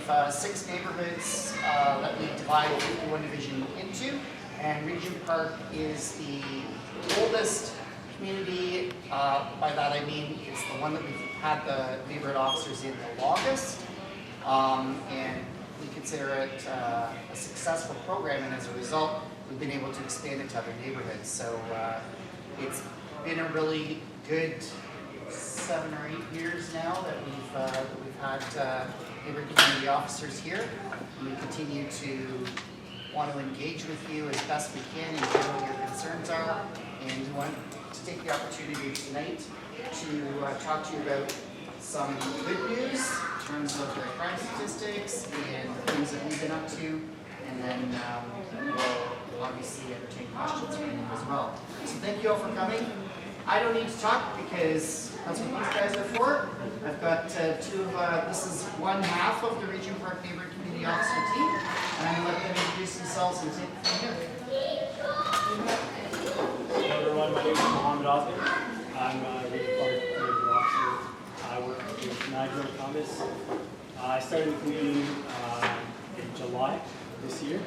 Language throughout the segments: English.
have 6 neighborhoods that we divide 51 division into, and Regent Park is the oldest community. By that I mean it's the one that we've had the neighborhood officers in the longest, and we consider it a successful program, and as a result we've been able to expand it to other neighborhoods. So it's been a really good 7 or 8 years now that we've had neighborhood community officers here, and we continue to want to engage with you as best we can and hear what your concerns are, and we want to take the opportunity tonight to talk to you about some good news in terms of the crime statistics and the things that we've been up to, and then we'll obviously entertain questions from you as well. So thank you all for coming. I don't need to talk because that's what these guys are for. I've got this is one half of the Regent Park Neighborhood Community Officer team, and I'm going to let them introduce themselves and take it from here. Hello everyone, my name is Mohamed Osman. I'm a Regent Park Neighborhood Officer. I work with Nigel Thomas. I started the community in July this year,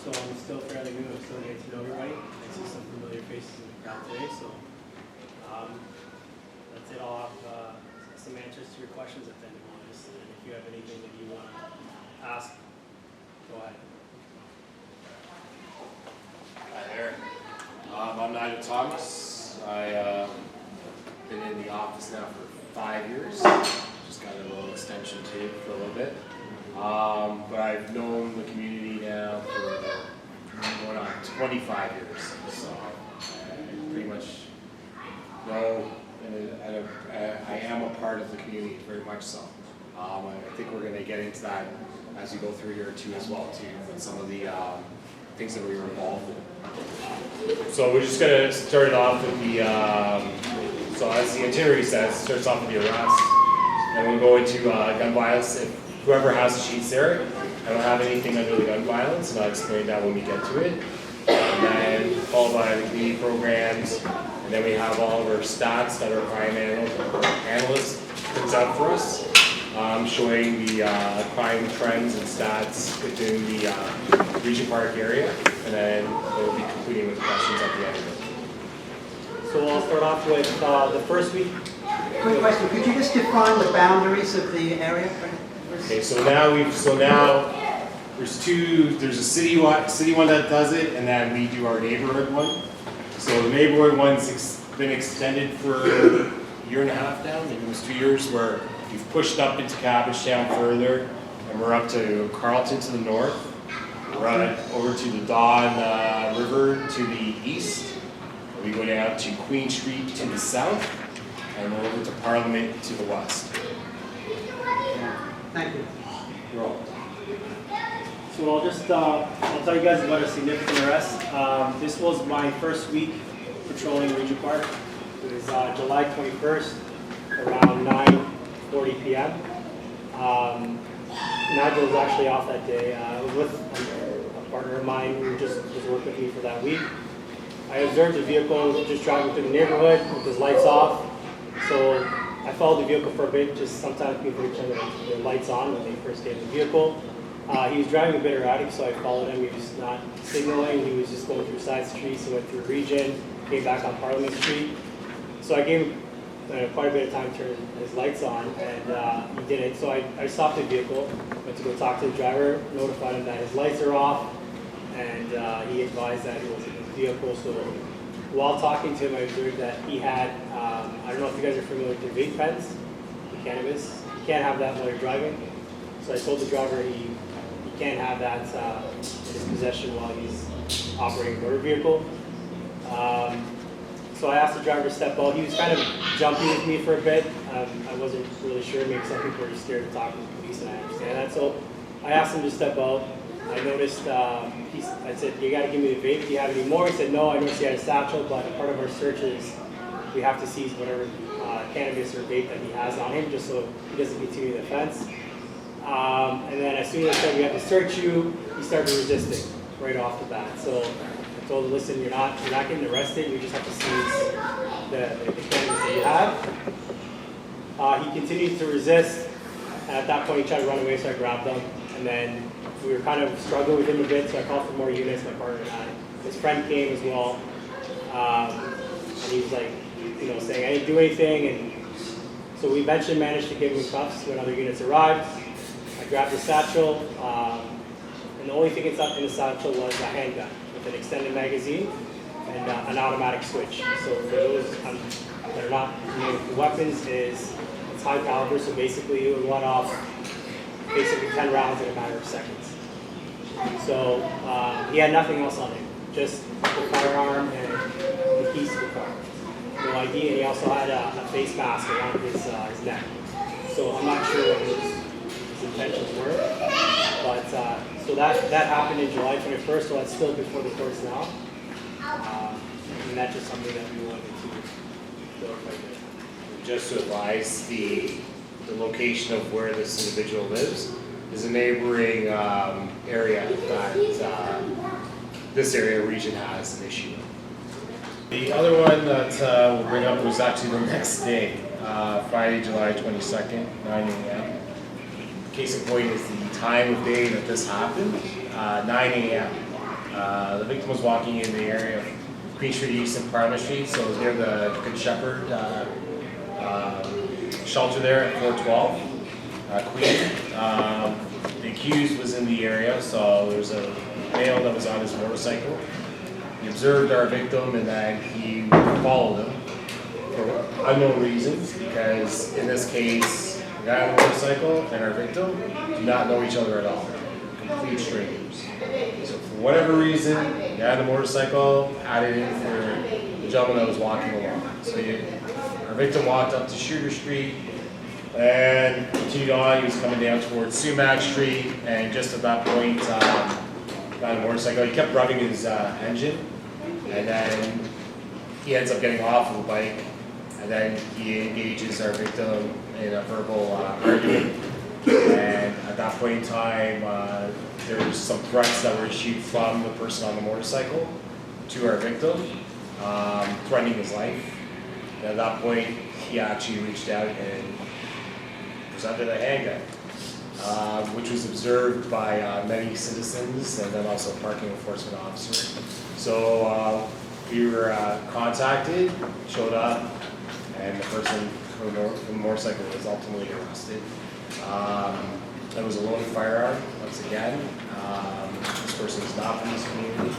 so I'm still fairly new. I'm still getting to know everybody. I see some familiar faces in the crowd today, so that's it. I'll have some answers to your questions at the end of this, and if you have anything that you want to ask, go ahead. Hi there. I'm Nigel Thomas. I've been in the office now for 5 years. Just got a little extension tape for a little bit. But I've known the community now for going on 25 years. So I pretty much know, and I am a part of the community, very much so. I think we're going to get into that as we go through here too as well too, with some of the things that we were involved in. So we're just going to start it off with the, so as the itinerary says, it starts off with the arrest. And we'll go into gun violence. If whoever has the sheets there, I don't have anything under the gun violence, and I'll explain that when we get to it. And then followed by the community programs, and then we have all of our stats that our crime analyst puts out for us, showing the crime trends and stats within the Regent Park area, and then we'll be concluding with questions at the end of it. So I'll start off with the first week. Quick question, could you just define the boundaries of the area? Okay, so now there's a city one that does it, and then we do our neighborhood one. So the neighborhood one's been extended for a year and a half now, maybe it was 2 years, where we've pushed up into Cabbagetown further, and we're up to Carleton to the north. We're over to the Don River to the east. We go down to Queen Street to the south, and we're over to Parliament to the west. Thank you. You're welcome. So I'll tell you guys about a significant arrest. This was my first week patrolling Regent Park. It was July 21st, around 9:40 p.m. Nigel was actually off that day. I was with a partner of mine who just worked with me for that week. I observed the vehicle just driving through the neighborhood with his lights off. So I followed the vehicle for a bit, just sometimes people turn their lights on when they first get in the vehicle. He was driving a bit erratic, so I followed him. He was not signaling, he was just going through side streets. He went through Regent, came back on Parliament Street. So I gave him quite a bit of time to turn his lights on, and he didn't. So I stopped the vehicle, went to go talk to the driver, notified him that his lights are off, and he advised that he was in his vehicle. So while talking to him, I observed that he had, I don't know if you guys are familiar with the vape pens, the cannabis. You can't have that while you're driving. So I told the driver he can't have that in his possession while he's operating a motor vehicle. So I asked the driver to step out. He was kind of jumpy with me for a bit. I wasn't really sure. Maybe some people are scared of talking to the police, and I understand that. So I asked him to step out. I noticed, I said, you got to give me the vape. Do you have any more? He said, no, I noticed he had a satchel, but part of our search is we have to seize whatever cannabis or vape that he has on him, just so he doesn't continue the offense. And then as soon as I said we have to search you, he started resisting right off the bat. So I told him, listen, you're not getting arrested. You just have to seize the cannabis that you have. He continued to resist. And at that point, he tried to run away, so I grabbed him. And then we were kind of struggling with him a bit, so I called for more units. My partner had. His friend came as well. And he was like, you know, saying I didn't do anything. And so we eventually managed to get him in cuffs when other units arrived. I grabbed his satchel. And the only thing inside in the satchel was a handgun with an extended magazine and an automatic switch. So for those that are not familiar with the weapons, it's high caliber, so basically it would run off basically 10 rounds in a matter of seconds. So he had nothing else on him, just the firearm and the keys to the car. No ID, and he also had a face mask around his neck. So I'm not sure what his intentions were, but so that happened in July 21st, so that's still before the courts now. And that's just something that we wanted to clarify there. Just to advise, the location of where this individual lives is a neighboring area that this area region has an issue with. The other one that we'll bring up was actually the next day, Friday, July 22nd, 9 a.m. Case in point is the time of day that this happened, 9 a.m. The victim was walking in the area of Queen Street East and Parliament Street, so it was near the Good Shepherd shelter there at 412 Queen. The accused was in the area, so there was a male that was on his motorcycle. He observed our victim and then he followed him for unknown reasons, because in this case, the guy on the motorcycle and our victim do not know each other at all. Complete strangers. So for whatever reason, the guy on the motorcycle had it in for the gentleman that was walking along. So our victim walked up to Shooter Street and continued on. He was coming down towards Sumac Street, and just at that point, guy on the motorcycle, he kept rubbing his engine, and then he ends up getting off of the bike, and then he engages our victim in a verbal argument. And at that point in time, there was some threats that were issued from the person on the motorcycle to our victim, threatening his life. And at that point, he actually reached out and presented a handgun, which was observed by many citizens and then also a parking enforcement officer. So we were contacted, showed up, and the person from the motorcycle was ultimately arrested. It was a loaded firearm, once again. This person is not from this community.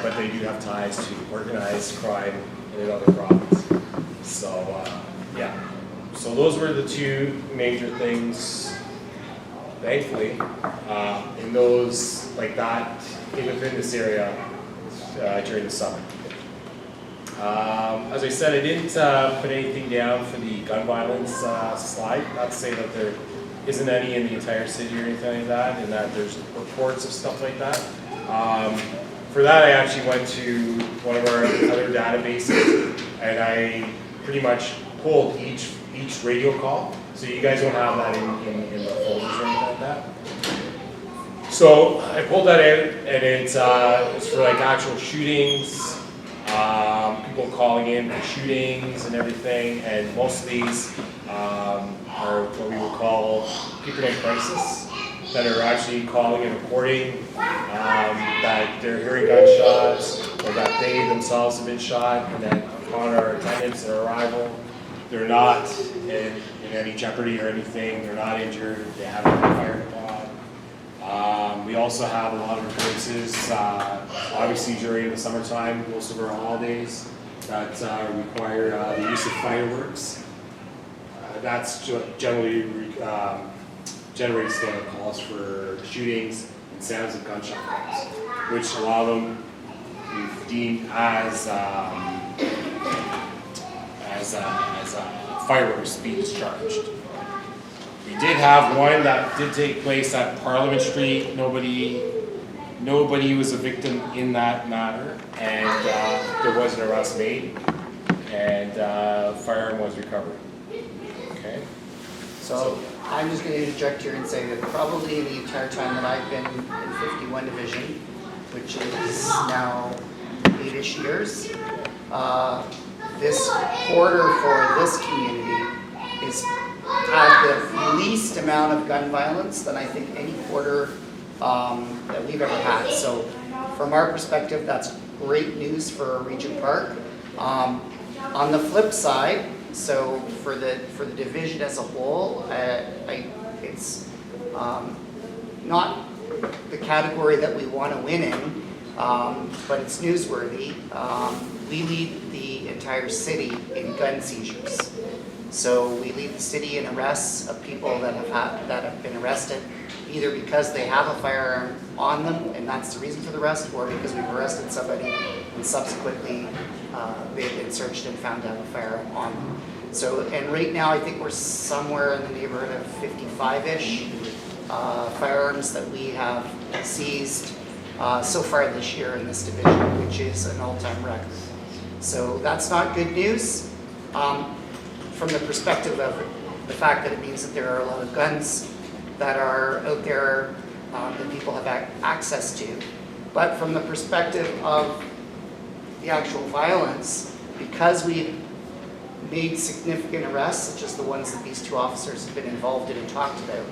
But they do have ties to organized crime in another province. So, yeah. So those were the two major things, thankfully, in those, like that, within this area during the summer. As I said, I didn't put anything down for the gun violence slide. Not to say that there isn't any in the entire city or anything like that, and that there's reports of stuff like that. For that, I actually went to one of our other databases, and I pretty much pulled each radio call. So you guys don't have that in the folders or anything like that. So I pulled that out, and it's for like actual shootings. People calling in for shootings and everything, and most of these are what we would call people in crisis that are actually calling and reporting that they're hearing gunshots or that they themselves have been shot, and then upon our attendance and arrival, they're not in any jeopardy or anything, they're not injured, they haven't been fired upon. We also have a lot of occurrences, obviously during the summertime, most of our holidays, that require the use of fireworks. That's generally generates the calls for shootings and sounds of gunshot calls, which a lot of them we've deemed as fireworks being discharged. We did have one that did take place at Parliament Street. Nobody was a victim in that matter, and there was an arrest made, and firearm was recovered. Okay. So I'm just going to interject here and say that probably the entire time that I've been in 51 Division, which is now 8-ish years, this quarter for this community is had the least amount of gun violence than I think any quarter that we've ever had. So from our perspective, that's great news for Regent Park. On the flip side, so for the division as a whole, it's not the category that we want to win in, but it's newsworthy. We lead the entire city in gun seizures. So we lead the city in arrests of people that have been arrested, either because they have a firearm on them, and that's the reason for the arrest, or because we've arrested somebody and subsequently they've been searched and found to have a firearm on them. So, and right now I think we're somewhere in the neighborhood of 55-ish firearms that we have seized so far this year in this division, which is an all-time record. So that's not good news from the perspective of the fact that it means that there are a lot of guns that are out there that people have access to. But from the perspective of the actual violence, because we've made significant arrests, such as the ones that these two officers have been involved in and talked about,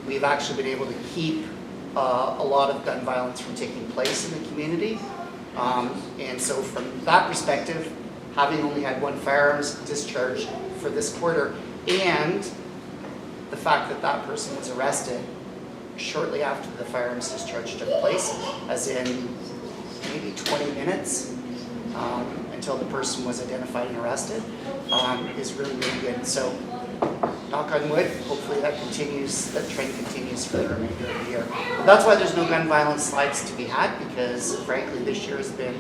we've actually been able to keep a lot of gun violence from taking place in the community. And so from that perspective, having only had one firearms discharge for this quarter, and the fact that that person was arrested shortly after the firearms discharge took place, as in maybe 20 minutes until the person was identified and arrested, is really, really good. So, knock on wood, hopefully that trend continues for the remainder of the year. But that's why there's no gun violence slides to be had, because frankly this year has been,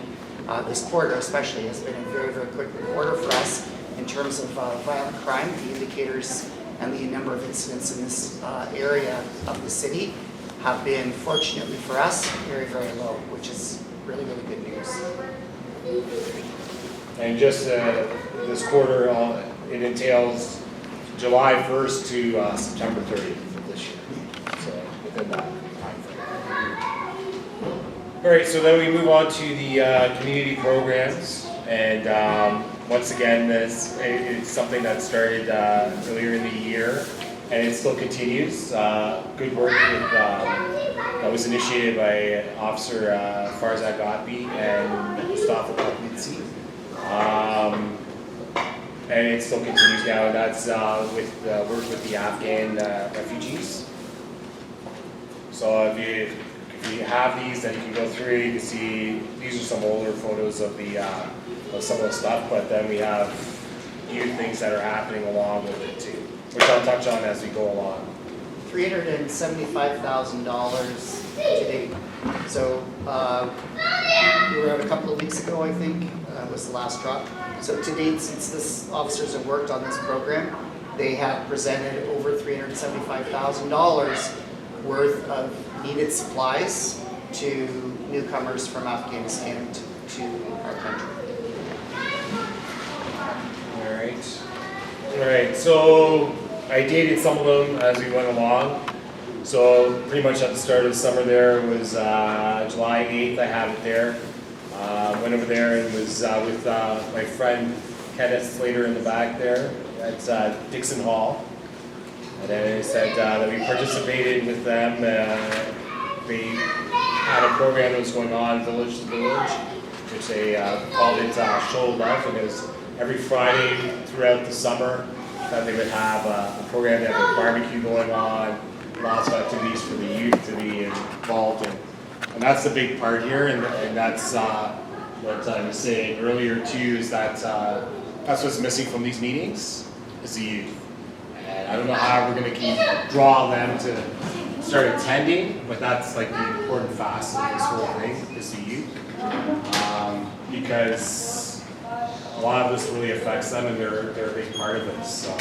this quarter especially, has been a very, very quick quarter for us in terms of violent crime. The indicators and the number of incidents in this area of the city have been, fortunately for us, very, very low, which is really, really good news. And just this quarter, it entails July 1st to September 30th of this year. So within that time frame. All right, so then we move on to the community programs. And once again, it's something that started earlier in the year, and it still continues. Good work that was initiated by Officer Farzad Gatbi and Mustafa Kapnitsi. And it still continues now, and that's with work with the Afghan refugees. So if you have these, then you can go through. You can see these are some older photos of of some of the stuff, but then we have new things that are happening along with it too, which I'll touch on as we go along. $375,000 to date. So we were out a couple of weeks ago, I think, was the last drop. So to date, since this officers have worked on this program, they have presented over $375,000 worth of needed supplies to newcomers from Afghanistan to our country. All right, so I dated some of them as we went along. So pretty much at the start of the summer there was July 8th, I had it there. Went over there and was with my friend Kenneth Slater in the back there at Dixon Hall. And then I said that we participated with them. They had a program that was going on Village to Village, which they called it Show Love, and it was every Friday throughout the summer that they would have a program. They have a barbecue going on, lots of activities for the youth to be involved in. And that's the big part here, and that's what I was saying earlier too, is that that's what's missing from these meetings, is the youth. And I don't know how we're going to draw them to start attending, but that's like the important facet of this whole thing, is the youth. Because a lot of this really affects them, and they're a big part of it. So,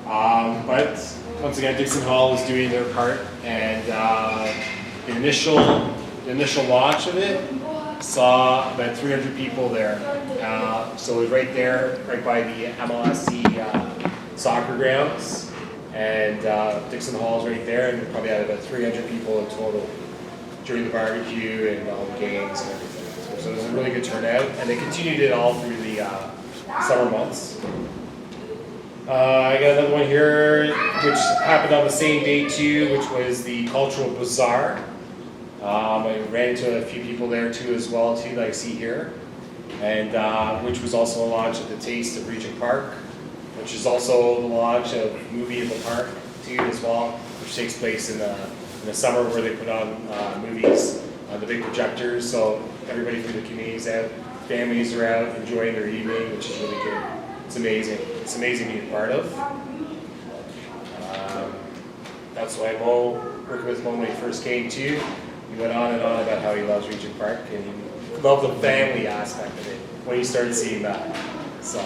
but once again, Dixon Hall is doing their part, and the initial launch of it saw about 300 people there. So it was right there, right by the MLSC soccer grounds, and Dixon Hall is right there, and we probably had about 300 people in total during the barbecue and all the games and everything. So it was a really good turnout, and they continued it all through the summer months. I got another one here, which happened on the same day too, which was the Cultural Bazaar. I ran into a few people there too as well too, that I see here, and which was also a launch of the Taste of Regent Park, which is also the launch of Movie in the Park too as well, which takes place in the summer where they put on movies on the big projectors. So everybody from the community's out, families are out enjoying their evening, which is really good. It's amazing. It's amazing to be a part of. That's why Mo, working with Mo when he first came too, he went on and on about how he loves Regent Park and he loved the family aspect of it when he started seeing that. So,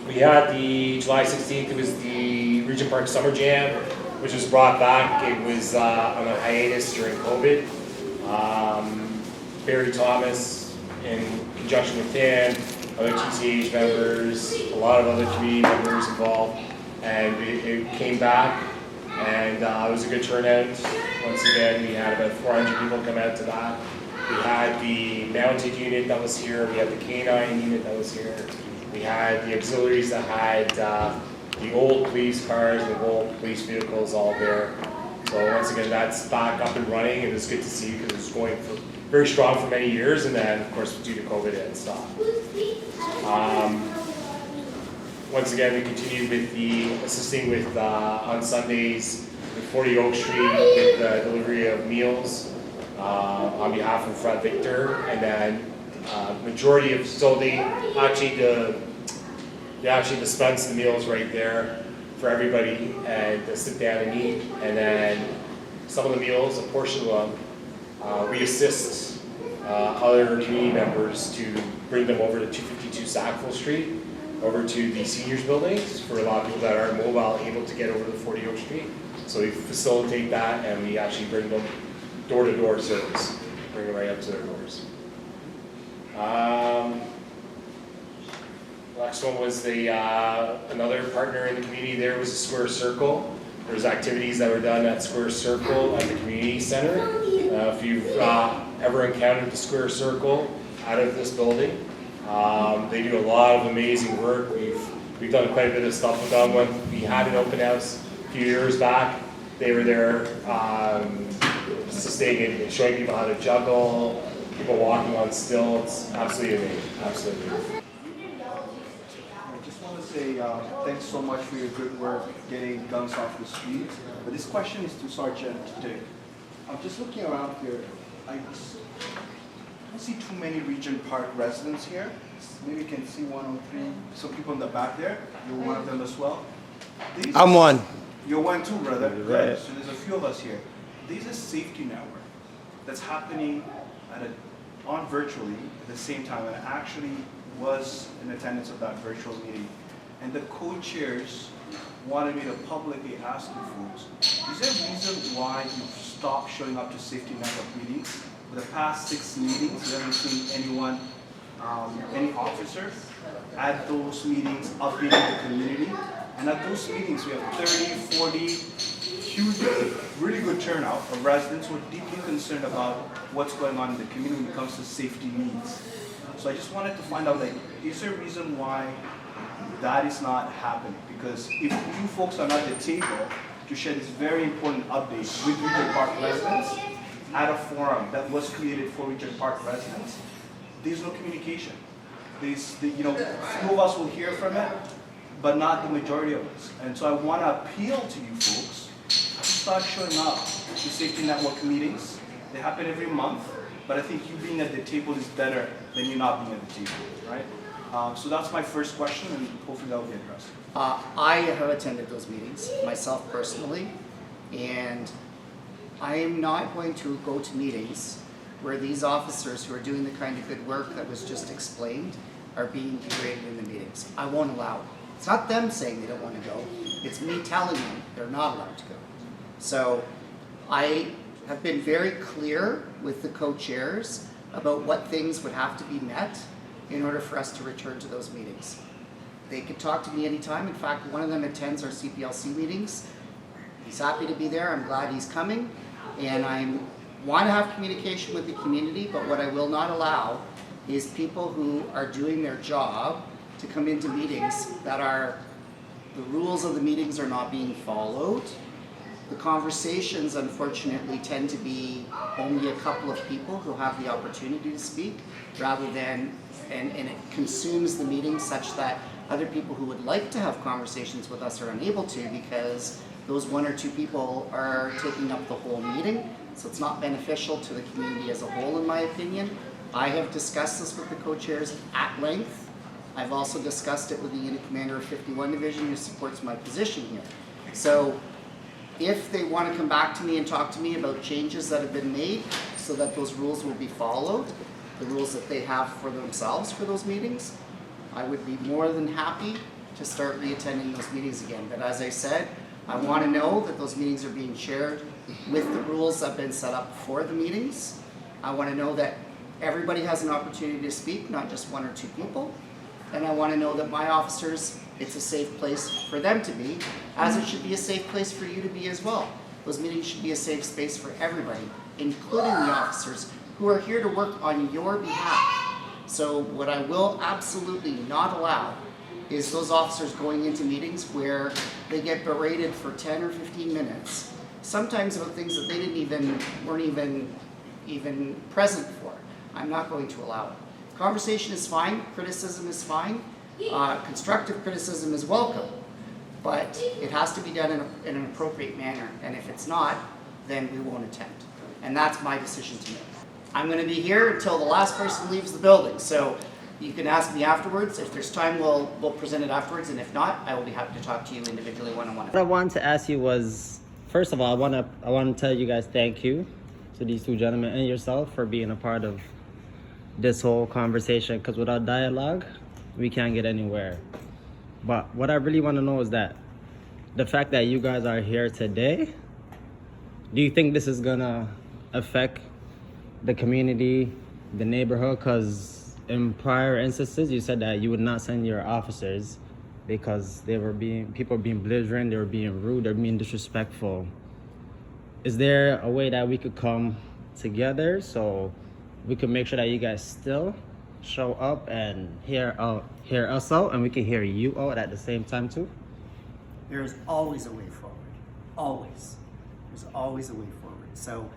we had the July 16th, it was the Regent Park Summer Jam, which was brought back. It was on a hiatus during COVID. Barry Thomas, in conjunction with him, other TCH members, a lot of other community members involved, and it came back, and it was a good turnout. Once again, we had about 400 people come out to that. We had the mounted unit that was here, we had the canine unit that was here, we had the auxiliaries that had the old police cars, the old police vehicles all there. So once again, that's back up and running, and it's good to see because it was going for very strong for many years, and then of course due to COVID it had stopped. Once again, we continued with the assisting with on Sundays with 40 Oak Street with the delivery of meals on behalf of Fred Victor, and then majority of they actually dispense the meals right there for everybody and to sit down and eat, and then some of the meals, a portion of them, we assist other community members to bring them over to 252 Sackville Street, over to the seniors buildings for a lot of people that aren't mobile, able to get over to 40 Oak Street. So we facilitate that, and we actually bring them door-to-door service, bring them right up to their doors. Next one was the another partner in the community. There was a Square Circle. There was activities that were done at Square Circle at the community center. If you've ever encountered the Square Circle out of this building, they do a lot of amazing work. We've done quite a bit of stuff with them. When we had an open house a few years back, they were there assisting and showing people how to juggle, people walking on stilts. Absolutely amazing. Absolutely amazing. I just want to say thanks so much for your good work getting guns off the streets. But this question is to Sergeant Dyke. I'm just looking around here. I don't see too many Regent Park residents here. Maybe you can see 1 or 3. Some people in the back there. You're one of them as well. I'm one. You're one too, brother. Right. Good. So there's a few of us here. There's a safety network that's happening on virtually at the same time, and I actually was in attendance of that virtual meeting. And the co-chairs wanted me to publicly ask you folks, is there a reason why you've stopped showing up to safety network meetings? For the past 6 meetings, you haven't seen anyone, any officer at those meetings updating the community. And at those meetings, we have 30, 40, huge, really good turnout of residents who are deeply concerned about what's going on in the community when it comes to safety needs. So I just wanted to find out, like, is there a reason why that is not happening? Because if you folks are not at the table to share this very important update with Regent Park residents at a forum that was created for Regent Park residents, there's no communication. Few of us will hear from it, but not the majority of us. And so I want to appeal to you folks to start showing up to safety network meetings. They happen every month, but I think you being at the table is better than you not being at the table, right? So that's my first question, and hopefully that will be addressed. I have attended those meetings myself personally, and I am not going to go to meetings where these officers who are doing the kind of good work that was just explained are being degraded in the meetings. I won't allow it. It's not them saying they don't want to go, it's me telling them they're not allowed to go. So I have been very clear with the co-chairs about what things would have to be met in order for us to return to those meetings. They could talk to me anytime. In fact, one of them attends our CPLC meetings. He's happy to be there. I'm glad he's coming. And I want to have communication with the community, but what I will not allow is people who are doing their job to come into meetings that are, the rules of the meetings are not being followed. The conversations, unfortunately, tend to be only a couple of people who have the opportunity to speak, rather than, and it consumes the meeting such that other people who would like to have conversations with us are unable to, because those one or two people are taking up the whole meeting. So it's not beneficial to the community as a whole, in my opinion. I have discussed this with the co-chairs at length. I've also discussed it with the unit commander of 51 Division, who supports my position here. So if they want to come back to me and talk to me about changes that have been made so that those rules will be followed, the rules that they have for themselves for those meetings, I would be more than happy to start re-attending those meetings again. But as I said, I want to know that those meetings are being shared with the rules that have been set up for the meetings. I want to know that everybody has an opportunity to speak, not just one or two people. And I want to know that my officers, it's a safe place for them to be, as it should be a safe place for you to be as well. Those meetings should be a safe space for everybody, including the officers who are here to work on your behalf. So what I will absolutely not allow is those officers going into meetings where they get berated for 10 or 15 minutes, sometimes about things that they weren't even present for. I'm not going to allow it. Conversation is fine, criticism is fine, constructive criticism is welcome, but it has to be done in an appropriate manner, and if it's not, then we won't attend. And that's my decision to make. I'm going to be here until the last person leaves the building, so you can ask me afterwards. If there's time, we'll present it afterwards, and if not, I will be happy to talk to you individually one-on-one. What I wanted to ask you was, first of all, I want to tell you guys thank you to these two gentlemen and yourself for being a part of this whole conversation, because without dialogue, we can't get anywhere. But what I really want to know is that the fact that you guys are here today, do you think this is gonna affect the community, the neighborhood? Because in prior instances, you said that you would not send your officers because people were being belligerent, they were being rude, they were being disrespectful. Is there a way that we could come together so we could make sure that you guys still show up and hear us out, and we can hear you out at the same time too? There is always a way forward. Always. There's always a way forward. So,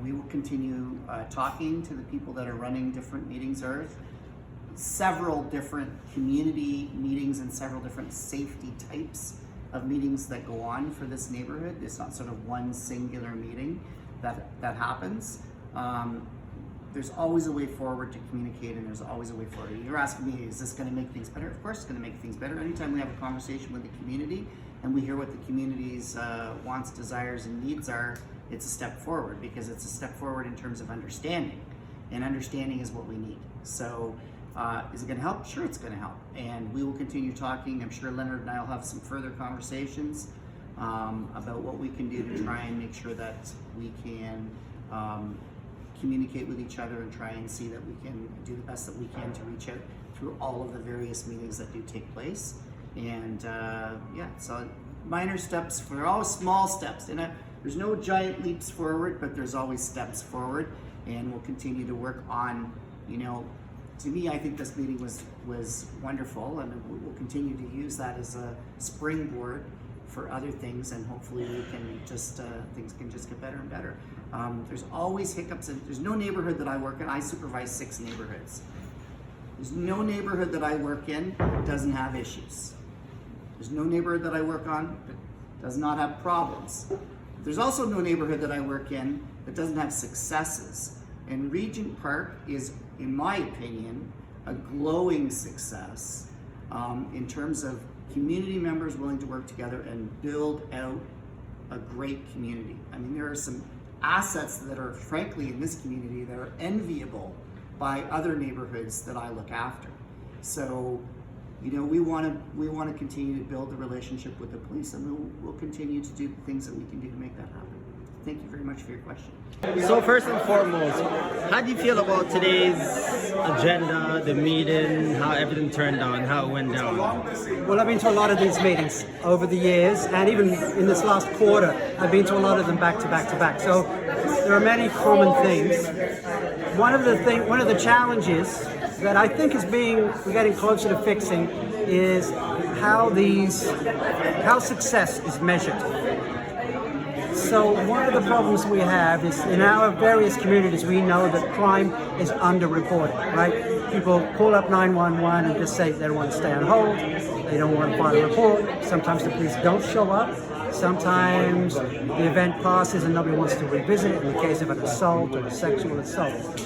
we will continue talking to the people that are running different meetings. There are several different community meetings and several different safety types of meetings that go on for this neighborhood. It's not sort of one singular meeting that happens. There's always a way forward to communicate, and there's always a way forward. You're asking me, is this going to make things better? Of course it's going to make things better. Anytime we have a conversation with the community and we hear what the community's wants, desires, and needs are, it's a step forward, because it's a step forward in terms of understanding. And understanding is what we need. So is it going to help? Sure, it's going to help. And we will continue talking. I'm sure Leonard and I will have some further conversations about what we can do to try and make sure that we can communicate with each other and try and see that we can do the best that we can to reach out through all of the various meetings that do take place. And so minor steps, they're always small steps. And there's no giant leaps forward, but there's always steps forward. And we'll continue to work on, to me, I think this meeting was wonderful, and we'll continue to use that as a springboard for other things, and hopefully we can just things can just get better and better. There's always hiccups, and there's no neighborhood that I work in. I supervise 6 neighborhoods. There's no neighborhood that I work in that doesn't have issues. There's no neighborhood that I work on that does not have problems. There's also no neighborhood that I work in that doesn't have successes. And Regent Park is, in my opinion, a glowing success in terms of community members willing to work together and build out a great community. I mean, there are some assets that are, frankly, in this community that are enviable by other neighborhoods that I look after. So, we want to continue to build the relationship with the police, and we'll continue to do the things that we can do to make that happen. Thank you very much for your question. So first and foremost, how do you feel about today's agenda, the meeting, how everything turned out, and how it went down? Well, I've been to a lot of these meetings over the years, and even in this last quarter, I've been to a lot of them back to back to back. So there are many common things. One of the challenges that I think we're getting closer to fixing is how success is measured. So one of the problems we have is in our various communities, we know that crime is underreported, right? People call up 911 and just say they don't want to stay on hold, they don't want to file a report. Sometimes the police don't show up. Sometimes the event passes and nobody wants to revisit it in the case of an assault or a sexual assault.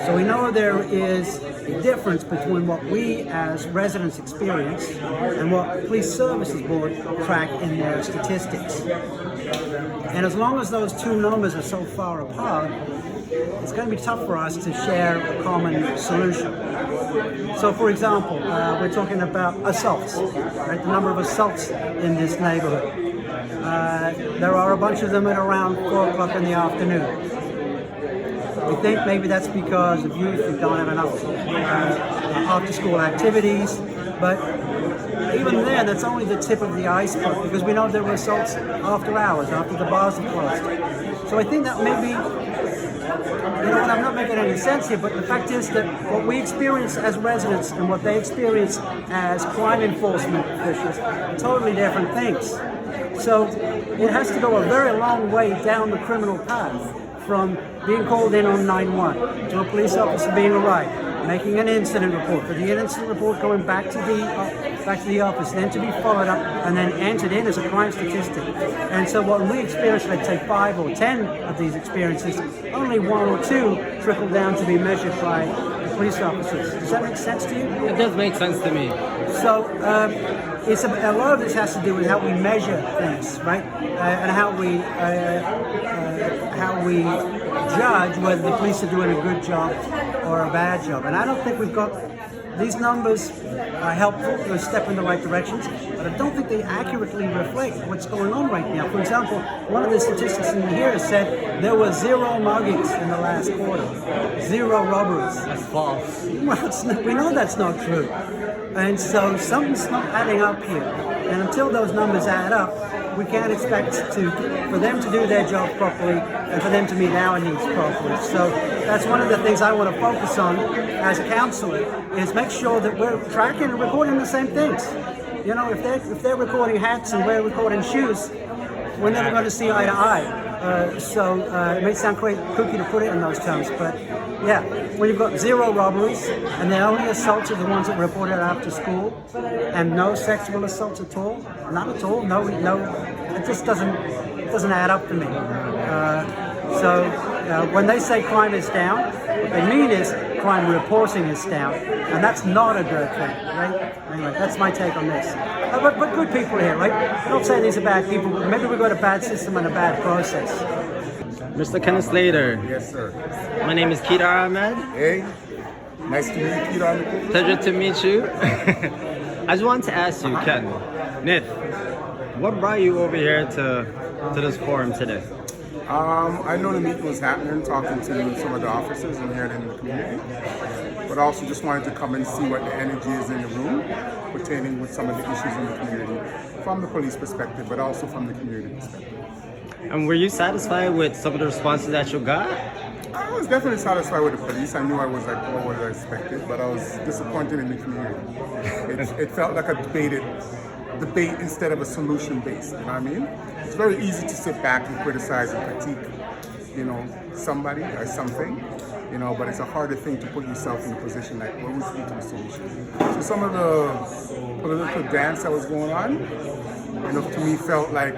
So we know there is a difference between what we as residents experience and what Police Services Board track in their statistics. And as long as those two numbers are so far apart, it's going to be tough for us to share a common solution. So for example, we're talking about assaults, right? The number of assaults in this neighborhood. There are a bunch of them at around 4 o'clock in the afternoon. We think maybe that's because of youth who don't have enough after-school activities, but even then, that's only the tip of the iceberg because we know there were assaults after hours, after the bars are closed. So I think that maybe, I'm not making any sense here, but the fact is that what we experience as residents and what they experience as crime enforcement officials are totally different things. So it has to go a very long way down the criminal path from being called in on 911 to a police officer being arrived, making an incident report, for the incident report going back to the office, then to be followed up and then entered in as a crime statistic. And so when we experience, let's say 5 or 10 of these experiences, only 1 or 2 trickle down to be measured by the police officers. Does that make sense to you? It does make sense to me. So a lot of this has to do with how we measure things, right? And how we judge whether the police are doing a good job or a bad job. And I don't think we've got, these numbers are helpful, they're a step in the right directions, but I don't think they accurately reflect what's going on right now. For example, one of the statistics in here said there were 0 muggings in the last quarter, 0 robberies. That's false. Well, we know that's not true. And so something's not adding up here. And until those numbers add up, we can't expect for them to do their job properly and for them to meet our needs properly. So that's one of the things I want to focus on as a counselor, is make sure that we're tracking and recording the same things. If they're recording hats and we're recording shoes, we're never going to see eye to eye. So it may sound quite kooky to put it in those terms, but yeah, when you've got 0 robberies and the only assaults are the ones that were reported after school, and no sexual assaults at all, not at all, no, it just doesn't add up to me. So when they say crime is down, what they mean is crime reporting is down, and that's not a good thing, right? Anyway, that's my take on this. But good people here, right? I don't say these are bad people, but maybe we've got a bad system and a bad process. Mr. Kenneth Slater. Yes, sir. My name is Keita Ahmed. Hey, nice to meet you, Peter. Pleasure to meet you. I just wanted to ask you, Ken, Nith, what brought you over here to this forum today? I know the meeting was happening, talking to some of the officers and hearing in the community, but also just wanted to come and see what the energy is in the room pertaining with some of the issues in the community from the police perspective, but also from the community perspective. And were you satisfied with some of the responses that you got? I was definitely satisfied with the police. I knew I was like what I expected, but I was disappointed in the community. It felt like a debate instead of a solution based. You know what I mean? It's very easy to sit back and criticize and critique, somebody or something, but it's a harder thing to put yourself in a position like, what would lead to a solution? So some of the political dance that was going on, to me felt like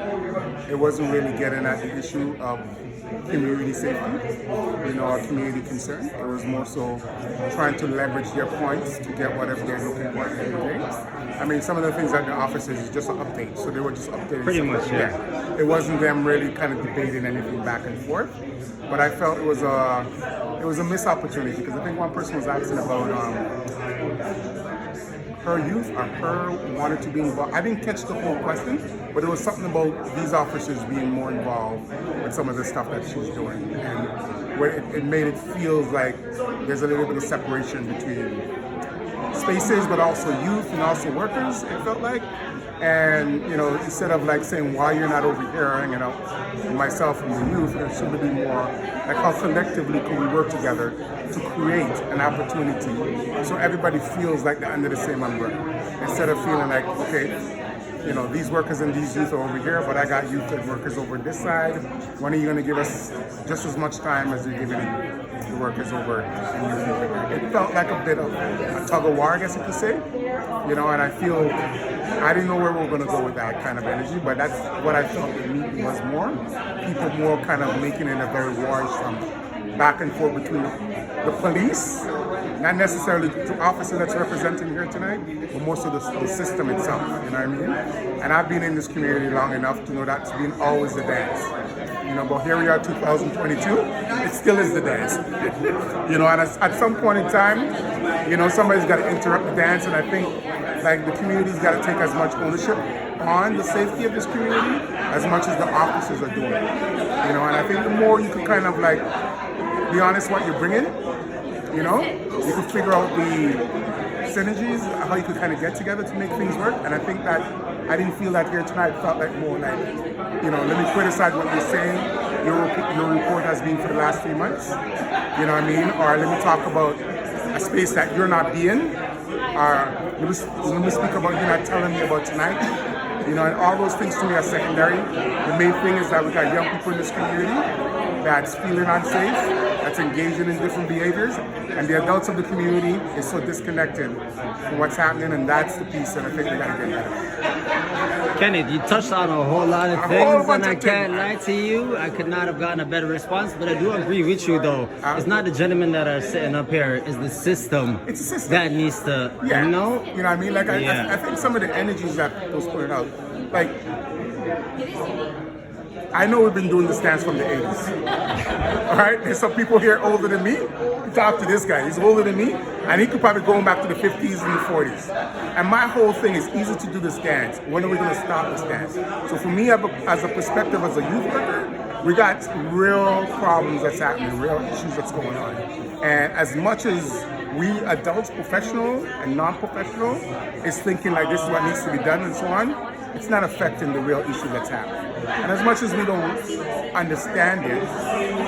it wasn't really getting at the issue of community safety, or community concern. It was more so trying to leverage their points to get whatever they're looking for every day. I mean, some of the things that the officers is just an update, so they were just updating. Pretty much, yeah. It wasn't them really kind of debating anything back and forth, but I felt it was a missed opportunity because I think one person was asking about her youth or her wanted to be involved. I didn't catch the whole question, but it was something about these officers being more involved with some of the stuff that she's doing, and where it made it feel like there's a little bit of separation between spaces, but also youth and also workers, it felt like. And, you know, instead of like saying why you're not over here hanging out with myself and the youth, there should be more like how collectively can we work together to create an opportunity so everybody feels like they're under the same umbrella. Instead of feeling like, okay, you know, these workers and these youth are over here, but I got youth and workers over this side. When are you going to give us just as much time as you're giving the workers over and youth over here? It felt like a bit of a tug of war, I guess you could say. You know, and I feel, I didn't know where we were going to go with that kind of energy, but that's what I felt the meeting was more. People more kind of making it a very warish back and forth between the police, not necessarily the officer that's representing here tonight, but more so the system itself, you know what I mean? And I've been in this community long enough to know that's been always the dance. You know, but here we are 2022, it still is the dance. You know, and at some point in time, you know, somebody's got to interrupt the dance, and I think like the community's got to take as much ownership on the safety of this community as much as the officers are doing. You know, and I think the more you can kind of like be honest what you're bringing, you know, you can figure out the synergies, how you could kind of get together to make things work. And I think that I didn't feel that here tonight. It felt like more like, you know, let me criticize what you're saying, your report has been for the last 3 months, you know what I mean? Or let me talk about a space that you're not being, or let me speak about you not telling me about tonight. You know, and all those things to me are secondary. The main thing is that we got young people in this community that's feeling unsafe, that's engaging in different behaviors, and the adults of the community is so disconnected from what's happening, and that's the piece that I think we gotta get better. Kenneth, you touched on a whole lot of things, and I can't lie to you, I could not have gotten a better response, but I do agree with you though. It's not the gentlemen that are sitting up here, it's the system, It's a system. that needs to, Yeah. you know? You know what I mean? Like, Yeah. I think some of the energies that was putting out, like, I know we've been doing this dance from the 80s. All right? There's some people here older than me. You talk to this guy, he's older than me, and he could probably go back to the 50s and the 40s. And my whole thing is easy to do this dance. When are we going to stop this dance? So for me, as a perspective as a youth worker, we got real problems that's happening, real issues that's going on. And as much as we adults, professional and non-professional, is thinking like this is what needs to be done and so on, it's not affecting the real issue that's happening. And as much as we don't understand it,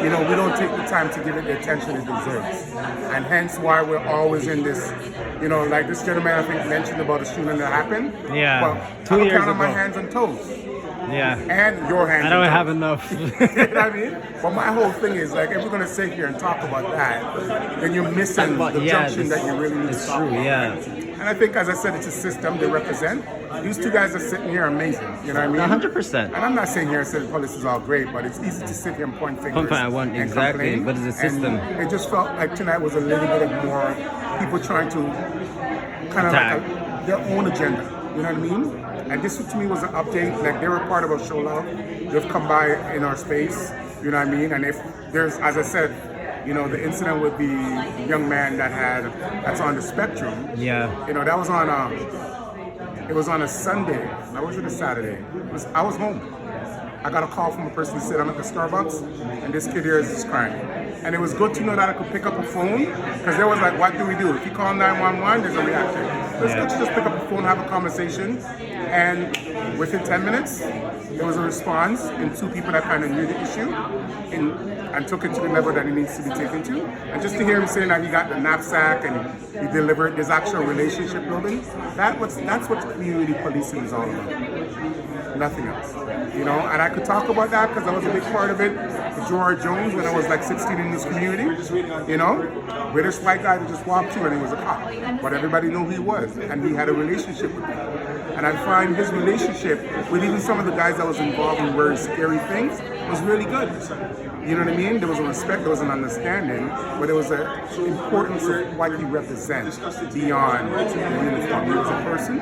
you know, we don't take the time to give it the attention it deserves. And hence why we're always in this, you know, like this gentleman I think mentioned about the shooting that happened. Yeah, Well, 2 I years count on my ago. hands and toes. Yeah. And your hands I don't and have toes. enough. You know what I mean? But my whole thing is like, if we're gonna sit here and talk about that, then you're missing But the yeah, junction that you really need to it's talk true, about. yeah. And I think, as I said, it's a system they represent. These two guys are sitting here amazing. You know what I mean? 100%. And I'm not sitting here and saying police is all great, but it's easy to sit here and point fingers. Point, I want- and exactly, complain. but it's a system. And it just felt like tonight was a little bit of more people trying to kind of Attack. like their own agenda. You know what I mean? And this to me was an update. Like they were part of our show love. They've come by in our space. You know what I mean? And if there's, as I said, you know, the incident with the young man that's on the spectrum. Yeah. You know, that was on it was on a Sunday. That wasn't a Saturday. I was home. I got a call from a person who said I'm at the Starbucks and this kid here is just crying. And it was good to know that I could pick up a phone because there was like, what do we do? If you call 911, there's a reaction. So it's good to just pick up a phone, have a conversation, and within 10 minutes, there was a response and two people that kind of knew the issue and took it to the level that it needs to be taken to. And just to hear him saying that he got the knapsack and he delivered, there's actual relationship building. That's what community policing is all about. Nothing else. You know, and I could talk about that because I was a big part of it with George Jones when I was like 16 in this community. You know, British white guy that just walked through and he was a cop. But everybody knew who he was and he had a relationship with people. And I find his relationship with even some of the guys that was involved in very scary things was really good. You know what I mean? There was a respect, there was an understanding, but there was an importance of what he represents beyond the uniform. He was a person, you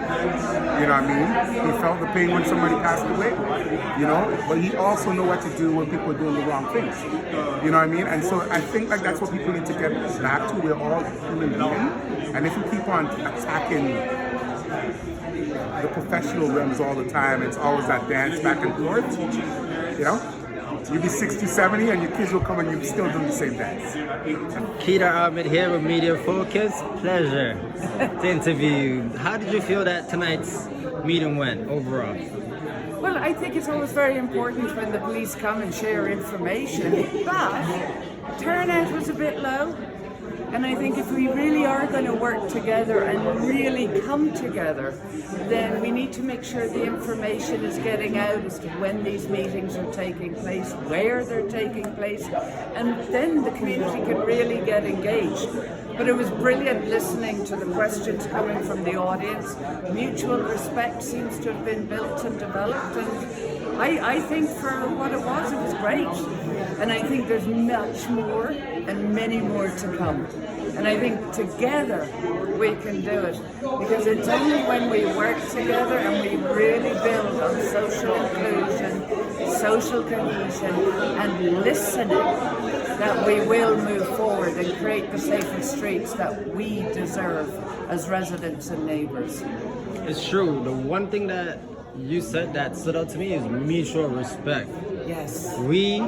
know what I mean? He felt the pain when somebody passed away, you know, but he also knew what to do when people are doing the wrong things. You know what I mean? And so I think like that's what people need to get back to. We're all human beings. And if we keep on attacking the professional realms all the time, it's always that dance back and forth, you know? You'll be 60, 70, and your kids will come and you'll still doing the same dance. Keita Ahmed here with Media Focus. Pleasure to interview you. How did you feel that tonight's meeting went overall? Well, I think it's always very important when the police come and share information, but turnout was a bit low. And I think if we really are going to work together and really come together, then we need to make sure the information is getting out as to when these meetings are taking place, where they're taking place, and then the community can really get engaged. But it was brilliant listening to the questions coming from the audience. Mutual respect seems to have been built and developed, and I think for what it was great. And I think there's much more and many more to come. And I think together we can do it. Because it's only when we work together and we really build on social inclusion, social cohesion, and listening that we will move forward and create the safer streets that we deserve as residents and neighbours. It's true. The one thing that you said that stood out to me is mutual respect. Yes. We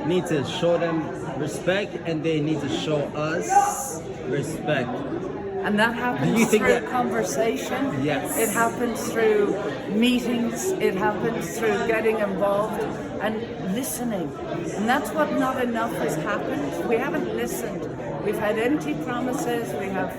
need to show them respect and they need to show us respect. And that Do you happens think through that- conversation. Yes. It happens through meetings. It happens through getting involved and listening. And that's what not enough has happened. We haven't listened. We've had empty promises. We have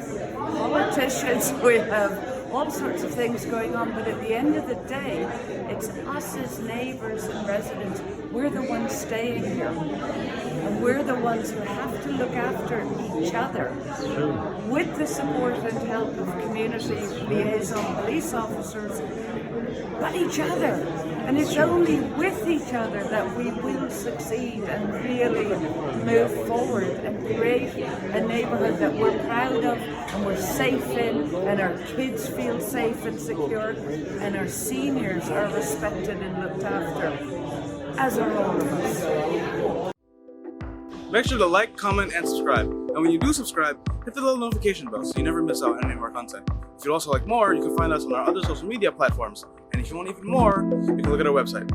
politicians. We have all sorts of things going on. But at the end of the day, it's us as neighbours and residents. We're the ones staying here. And we're the ones who have to look after each other with the support and help of community liaison police officers, but each other. And it's only with each other that we will succeed and really move forward and create a neighbourhood that we're proud of and we're safe in, and our kids feel safe and secure, and our seniors are respected and looked after, as are all of us. Make sure to like, comment, and subscribe. And when you do subscribe, hit the little notification bell so you never miss out on any of our content. If you'd also like more, you can find us on our other social media platforms. And if you want even more, you can look at our website.